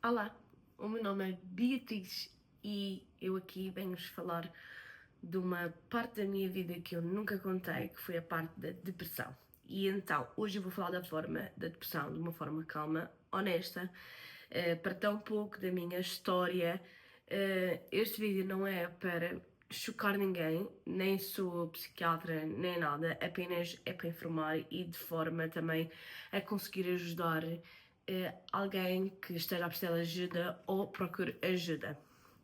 Olá, o meu nome é Beatriz e eu aqui venho-vos falar de uma parte da minha vida que eu nunca contei, que foi a parte da depressão. E então, hoje eu vou falar da depressão de uma forma calma, honesta, partilhar um pouco da minha história. Este vídeo não é para chocar ninguém, nem sou psiquiatra, nem nada, apenas é para informar e de forma também a conseguir ajudar alguém que esteja a precisar de ajuda ou procure ajuda.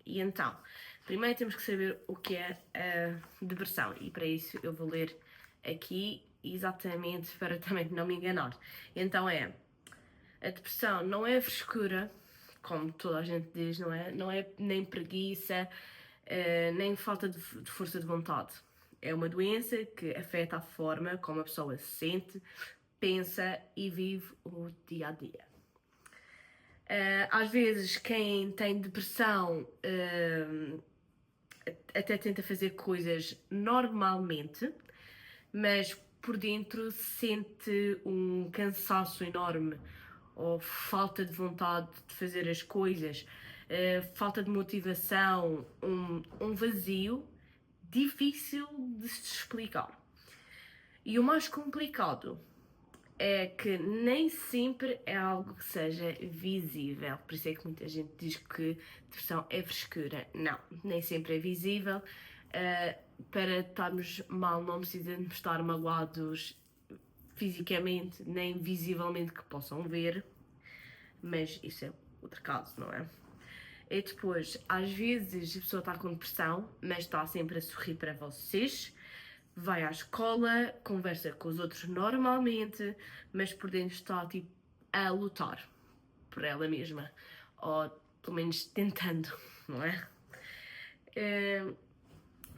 E então, primeiro temos que saber o que é a depressão e para isso eu vou ler aqui exatamente para também não me enganar. Então a depressão não é frescura, como toda a gente diz, não é? Não é nem preguiça, nem falta de força de vontade. É uma doença que afeta a forma como a pessoa se sente, pensa e vive o dia a dia. Às vezes quem tem depressão até tenta fazer coisas normalmente, mas por dentro sente um cansaço enorme ou falta de vontade de fazer as coisas, falta de motivação, um vazio difícil de se explicar. E o mais complicado é que nem sempre é algo que seja visível. Por isso é que muita gente diz que depressão é frescura. Não, nem sempre é visível. Para estarmos mal não precisamos estar magoados fisicamente, nem visivelmente que possam ver. Mas isso é outro caso, não é? E depois, às vezes a pessoa está com depressão, mas está sempre a sorrir para vocês, vai à escola, conversa com os outros normalmente, mas por dentro está tipo a lutar por ela mesma, ou pelo menos tentando, não é?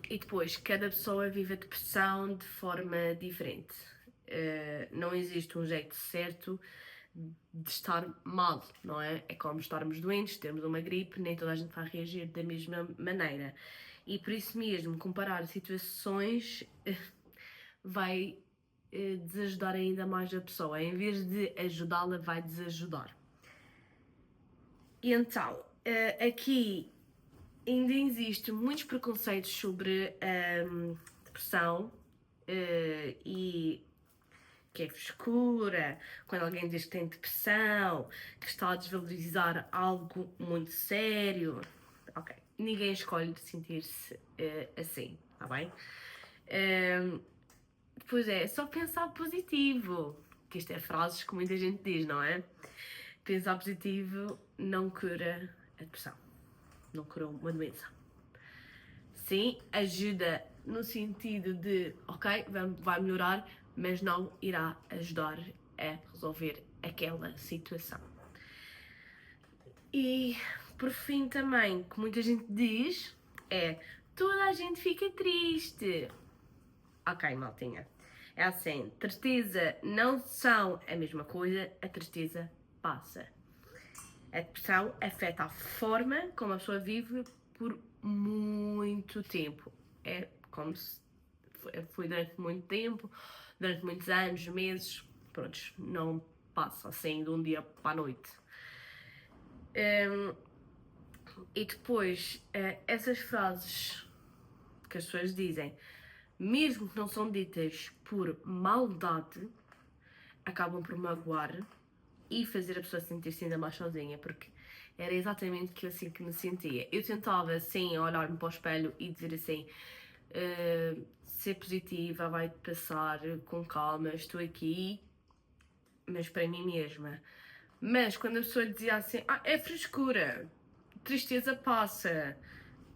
E depois, cada pessoa vive a depressão de forma diferente. Não existe um jeito certo de estar mal, não é? É como estarmos doentes, termos uma gripe, nem toda a gente vai reagir da mesma maneira. E por isso mesmo, comparar situações vai desajudar ainda mais a pessoa. Em vez de ajudá-la, vai desajudar. E então, aqui ainda existem muitos preconceitos sobre depressão e que é frescura, quando alguém diz que tem depressão, que está a desvalorizar algo muito sério. Ok, ninguém escolhe sentir-se assim, tá bem? Depois é só pensar positivo, que isto é frases que muita gente diz, não é? Pensar positivo não cura a depressão, não cura uma doença. Sim, ajuda no sentido de, ok, vai melhorar, mas não irá ajudar a resolver aquela situação. E por fim também, que muita gente diz, é toda a gente fica triste. Ok, maltinha. É assim, tristeza não são a mesma coisa, a tristeza passa. A depressão afeta a forma como a pessoa vive por muito tempo. É como se foi durante muito tempo, durante muitos anos, meses, pronto, não passa assim de um dia para a noite. E depois, essas frases que as pessoas dizem, mesmo que não são ditas por maldade, acabam por magoar e fazer a pessoa sentir-se ainda mais sozinha, porque era exatamente assim que me sentia. Eu tentava, assim, olhar-me para o espelho e dizer assim, ser positiva, vai passar, com calma, estou aqui, mas para mim mesma. Mas quando a pessoa dizia assim, é frescura, tristeza passa,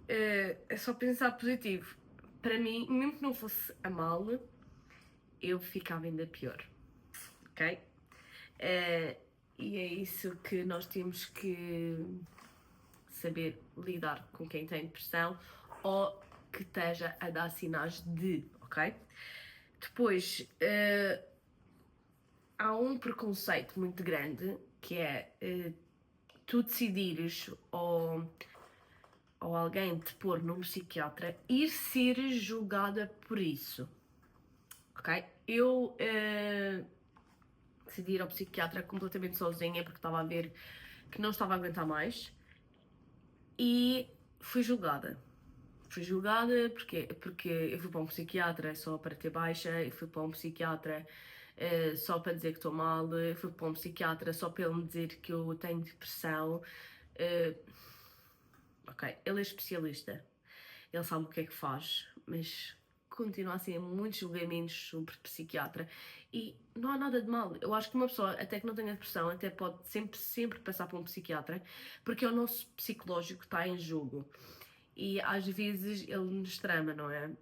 é só pensar positivo. Para mim, mesmo que não fosse a mal, eu ficava ainda pior, ok? E é isso que nós temos que saber lidar com quem tem depressão ou que esteja a dar sinais de, ok? Depois, há um preconceito muito grande que é tu decidires ou alguém te pôr num psiquiatra ir ser julgada por isso, ok? Eu decidi ir ao psiquiatra completamente sozinha porque estava a ver que não estava a aguentar mais e fui julgada. Fui julgada porque eu fui para um psiquiatra só para ter baixa, eu fui para um psiquiatra só para dizer que estou mal, eu fui para um psiquiatra só para ele me dizer que eu tenho depressão. Ok, ele é especialista, ele sabe o que é que faz, mas continua a ser muitos julgamentos sobre psiquiatra e não há nada de mal. Eu acho que uma pessoa, até que não tenha depressão, até pode sempre passar por um psiquiatra, porque o nosso psicológico está em jogo e às vezes ele nos trama, não é?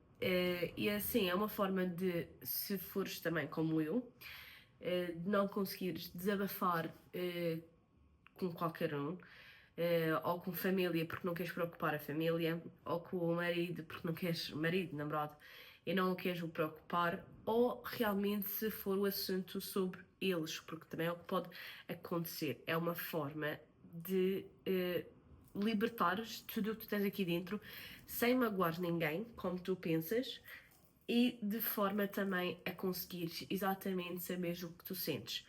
E assim, é uma forma de, se fores também como eu, de não conseguires desabafar com qualquer um, ou com família porque não queres preocupar a família, ou com o marido porque não queres, marido, namorado, e não o queres o preocupar, ou realmente se for o assunto sobre eles, porque também é o que pode acontecer. É uma forma de libertares tudo o que tu tens aqui dentro sem magoar ninguém, como tu pensas, e de forma também a conseguires exatamente saber o que tu sentes.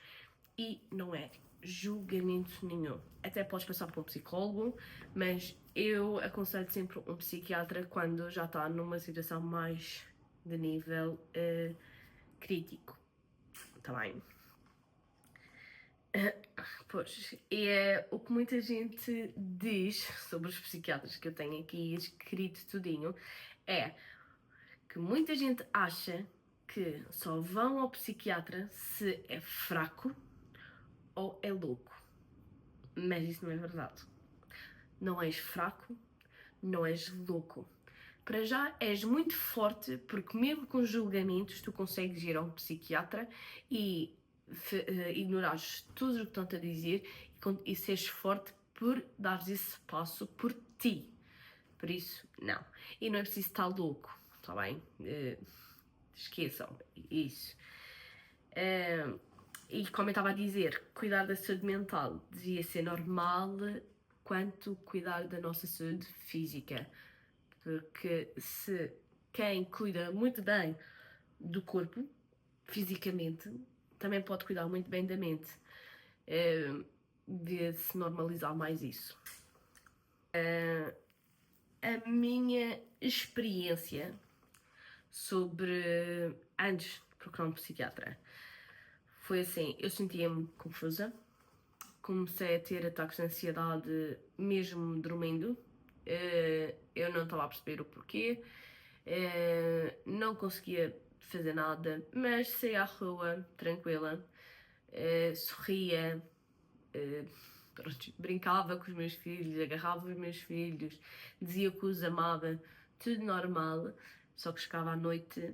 E não é julgamento nenhum. Até podes passar por um psicólogo, mas eu aconselho sempre um psiquiatra quando já está numa situação mais de nível crítico. Tá bem? Pois, e é o que muita gente diz sobre os psiquiatras que eu tenho aqui escrito tudinho, é que muita gente acha que só vão ao psiquiatra se é fraco ou é louco. Mas isso não é verdade. Não és fraco, não és louco. Para já és muito forte, porque mesmo com julgamentos tu consegues ir a um psiquiatra e ignorares tudo o que estão-te a dizer e seres forte por dares esse passo por ti. Por isso, não. E não é preciso estar louco, está bem? Esqueçam isso. E como eu estava a dizer, cuidar da saúde mental devia ser normal quanto cuidar da nossa saúde física. Porque se quem cuida muito bem do corpo, fisicamente, também pode cuidar muito bem da mente. Devia-se normalizar mais isso. A minha experiência sobre antes de procurar um psiquiatra foi assim, eu sentia-me confusa, comecei a ter ataques de ansiedade mesmo dormindo, eu não estava a perceber o porquê, não conseguia fazer nada, mas saía à rua tranquila, sorria, pronto, brincava com os meus filhos, agarrava os meus filhos, dizia que os amava, tudo normal, só que chegava à noite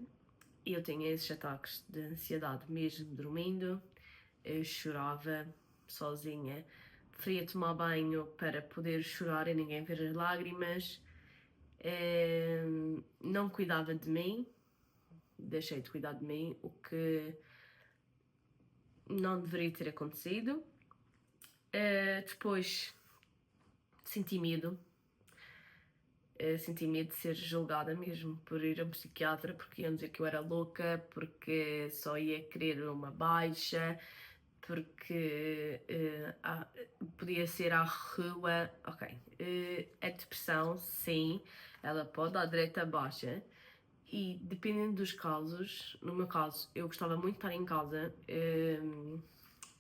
e eu tinha esses ataques de ansiedade mesmo dormindo, eu chorava sozinha, preferia tomar banho para poder chorar e ninguém ver as lágrimas, não cuidava de mim, deixei de cuidar de mim, o que não deveria ter acontecido. Depois senti medo. Senti medo de ser julgada mesmo por ir a um psiquiatra, porque iam dizer que eu era louca, porque só ia querer uma baixa, porque podia ser à rua. Ok, a depressão, sim, ela pode dar direito à baixa. E dependendo dos casos, no meu caso, eu gostava muito de estar em casa,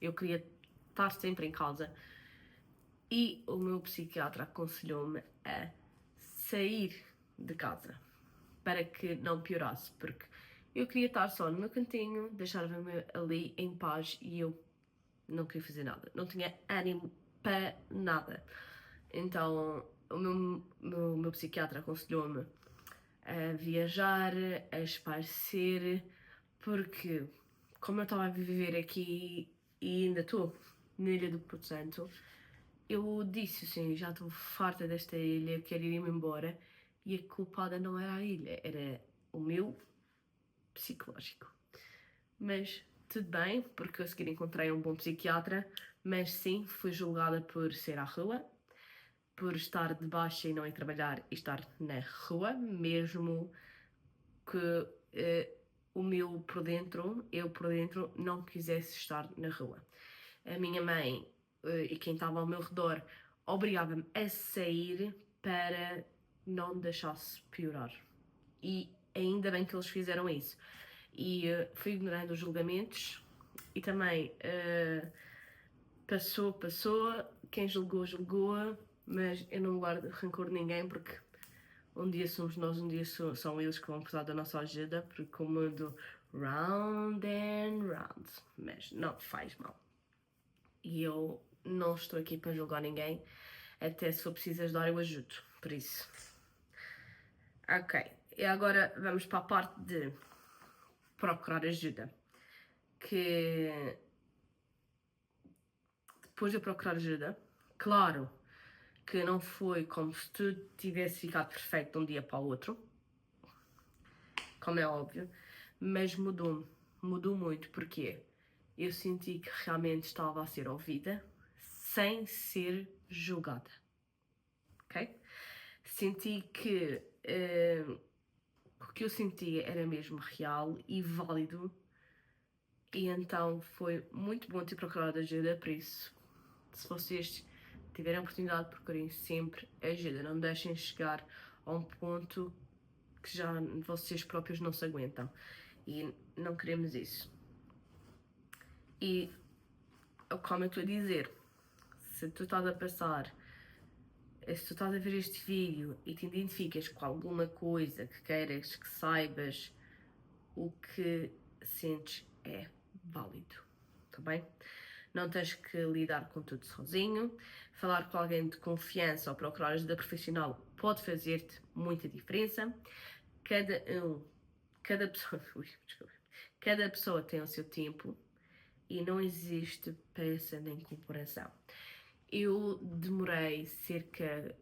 eu queria estar sempre em casa e o meu psiquiatra aconselhou-me a sair de casa para que não piorasse, porque eu queria estar só no meu cantinho, deixava-me ali em paz e eu não queria fazer nada, não tinha ânimo para nada. Então o meu psiquiatra aconselhou-me a viajar, a espairecer, porque como eu estava a viver aqui e ainda estou na Ilha do Porto Santo, eu disse assim, já estou farta desta ilha, quero ir-me embora, e a culpada não era a ilha, era o meu psicológico. Mas tudo bem, porque eu a seguir encontrei um bom psiquiatra, mas sim, fui julgada por ser à rua, por estar de baixa e não ir trabalhar e estar na rua, mesmo que eu por dentro não quisesse estar na rua. A minha mãe e quem estava ao meu redor obrigava-me a sair para não deixar-se piorar. E ainda bem que eles fizeram isso. E fui ignorando os julgamentos e também passou, quem julgou, julgou, mas eu não guardo rancor de ninguém porque um dia somos nós, um dia são eles que vão precisar da nossa ajuda, porque como eu do round and round, mas não faz mal. E eu não estou aqui para julgar ninguém, até se for preciso ajudar eu ajudo, por isso. Ok, e agora vamos para a parte de procurar ajuda, que depois de eu procurar ajuda, claro que não foi como se tudo tivesse ficado perfeito de um dia para o outro, como é óbvio, mas mudou muito, porque eu senti que realmente estava a ser ouvida sem ser julgada, ok? Senti que o que eu sentia era mesmo real e válido, e então foi muito bom ter procurado ajuda. Por isso, se vocês tiverem a oportunidade, procurem sempre ajuda, não deixem chegar a um ponto que já vocês próprios não se aguentam, e não queremos isso. E como eu estou a dizer, se tu estás a passar, se tu estás a ver este vídeo e te identificas com alguma coisa que queiras que saibas, o que sentes é válido, tá bem? Não tens que lidar com tudo sozinho. Falar com alguém de confiança ou procurar ajuda profissional pode fazer-te muita diferença. Cada pessoa tem o seu tempo e não existe pressa nem comparação. Eu demorei cerca,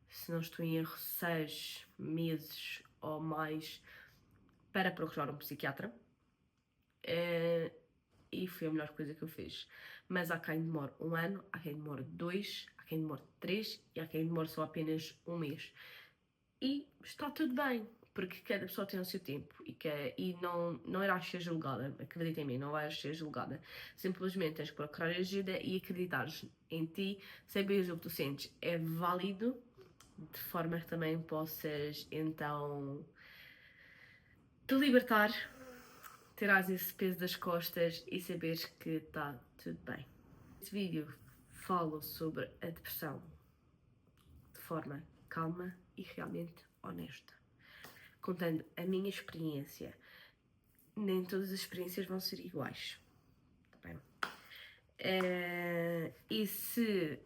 se não estou em erro, 6 meses ou mais para procurar um psiquiatra. E foi a melhor coisa que eu fiz. Mas há quem demore 1 ano, há quem demore 2, há quem demore 3 e há quem demore só apenas 1 mês. E está tudo bem, porque cada pessoa tem o seu tempo e não irás ser julgada, acredita em mim, não vais ser julgada. Simplesmente tens que procurar ajuda e acreditares em ti, saberes o que tu sentes é válido, de forma que também possas então te libertar, terás esse peso das costas e saberes que está tudo bem. Este vídeo falo sobre a depressão de forma calma e realmente honesta, contando a minha experiência. Nem todas as experiências vão ser iguais, tá bem? E se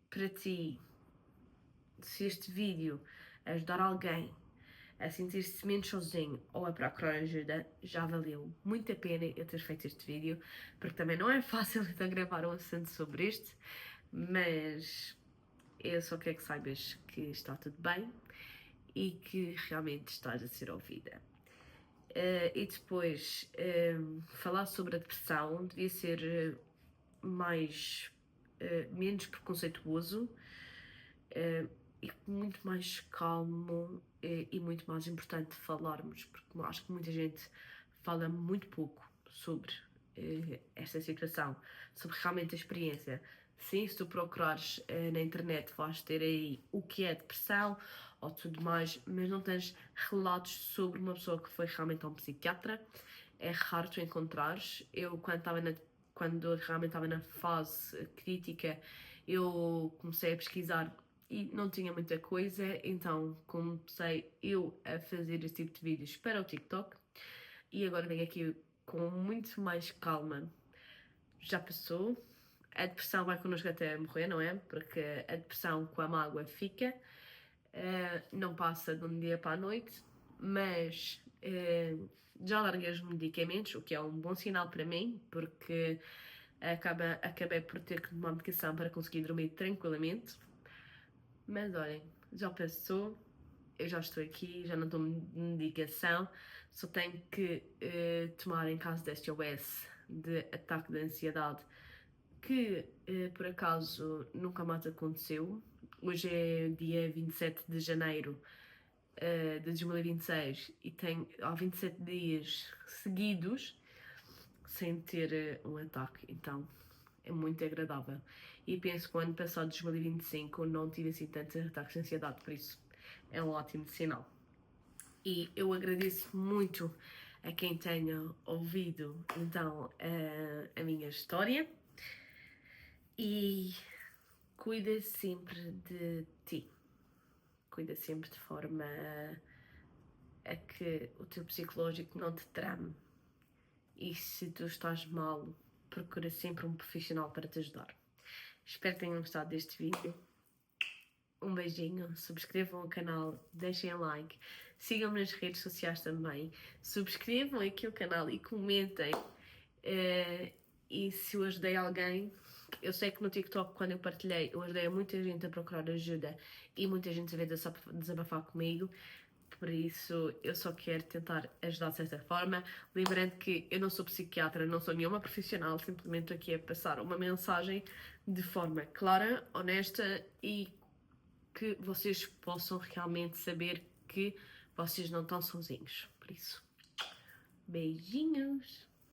para ti, se este vídeo ajudar alguém a sentir-se menos sozinho ou a procurar ajuda, já valeu muito a pena eu ter feito este vídeo, porque também não é fácil então gravar um assunto sobre este, mas eu só quero que saibas que está tudo bem e que realmente estás a ser ouvida. E depois, falar sobre a depressão devia ser menos preconceituoso e muito mais calmo e muito mais importante falarmos, porque acho que muita gente fala muito pouco sobre esta situação, sobre realmente a experiência. Sim, se tu procurares na internet vais ter aí o que é depressão ou tudo mais, mas não tens relatos sobre uma pessoa que foi realmente a um psiquiatra. É raro tu encontrares. Eu quando realmente estava na fase crítica, eu comecei a pesquisar e não tinha muita coisa, então comecei eu a fazer esse tipo de vídeos para o TikTok e agora venho aqui com muito mais calma. Já passou, a depressão vai connosco até morrer, não é? Porque a depressão com a mágoa fica, não passa de um dia para a noite, mas já larguei os medicamentos, o que é um bom sinal para mim, porque acabei por ter que tomar medicação para conseguir dormir tranquilamente. Mas olhem, já passou, eu já estou aqui, já não tomo medicação, só tenho que tomar em caso de SOS, de ataque de ansiedade, que por acaso nunca mais aconteceu. Hoje é dia 27 de janeiro de 2026 e tenho há 27 dias seguidos sem ter um ataque, então é muito agradável. E penso que o ano passado, 2025, eu não tive assim tantos ataques de ansiedade, por isso é um ótimo sinal. E eu agradeço muito a quem tenha ouvido então a minha história e cuida sempre de ti. Cuida sempre de forma a que o teu psicológico não te trame. E se tu estás mal, procura sempre um profissional para te ajudar. Espero que tenham gostado deste vídeo. Um beijinho, subscrevam o canal, deixem like, sigam-me nas redes sociais também, subscrevam aqui o canal e comentem. E se eu ajudei alguém, eu sei que no TikTok, quando eu partilhei, eu ajudei muita gente a procurar ajuda e muita gente veio desabafar comigo. Por isso, eu só quero tentar ajudar de certa forma. Lembrando que eu não sou psiquiatra, não sou nenhuma profissional, simplesmente aqui a passar uma mensagem de forma clara, honesta e que vocês possam realmente saber que vocês não estão sozinhos. Por isso, beijinhos!